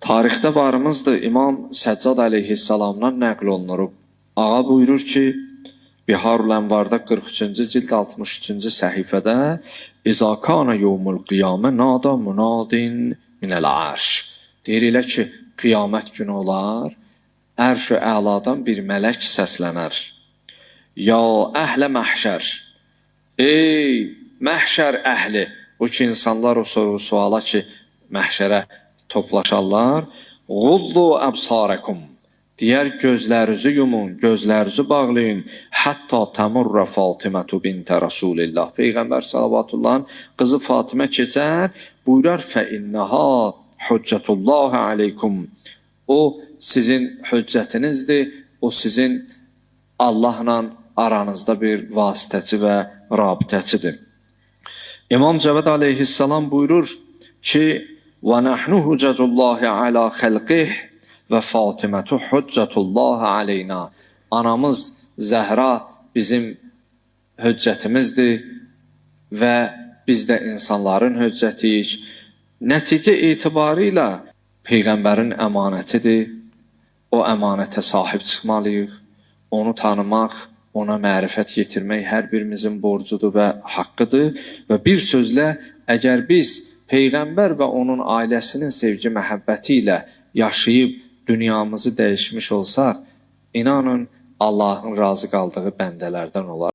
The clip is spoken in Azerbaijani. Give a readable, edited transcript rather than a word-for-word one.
Tarixdə varımızdır, İmam Səccad əleyhissalamdan nəql olunur. Ağa buyurur ki, Biharul Ənvarda 43-cü cild 63-cü səhifədə İza kana yevmul qiyamə nada munadin minəl arş. Deyir elə ki, qiyamət günü olar, ərş-ü əladan bir mələk səslənər. Ya əhlə məhşər, ey məhşər əhli, bu ki insanlar o suala ki məhşərə toplaşarlar. Gullu əbsarəkum, deyər gözlərinizi yumun, gözlərinizi bağlayın. Hətta təmurra Fatimətu bintə Rasulillah, Peyğəmbər sallavatullahın qızı Fatimə keçər, buyurar fəinnəha hüccətullahi aleykum. O sizin hüccətinizdir, o sizin Allahla aranızda bir vasitəçi və rabitəçidir. İmam Cəvad aleyhissalam buyurur ki, وَنَحْنُ هُجَّةُ اللّٰهِ عَلَى خَلْقِهِ وَفَاطِمَةُ حُجَّةُ اللّٰهِ عَلَيْنَا. Anamız Zəhra bizim hüccətimizdir və biz də insanların hüccətiyik. Nəticə etibarıyla Peyğəmbərin əmanətidir. O əmanətə sahib çıxmalıyıq. Onu tanımaq, ona mərifət yetirmək hər birimizin borcudur və haqqıdır. Və bir sözlə, əgər biz Peyğəmbər və onun ailəsinin sevgi məhəbbəti ilə yaşayıb dünyamızı dəyişmiş olsaq, inanın Allahın razı qaldığı bəndələrdən olar.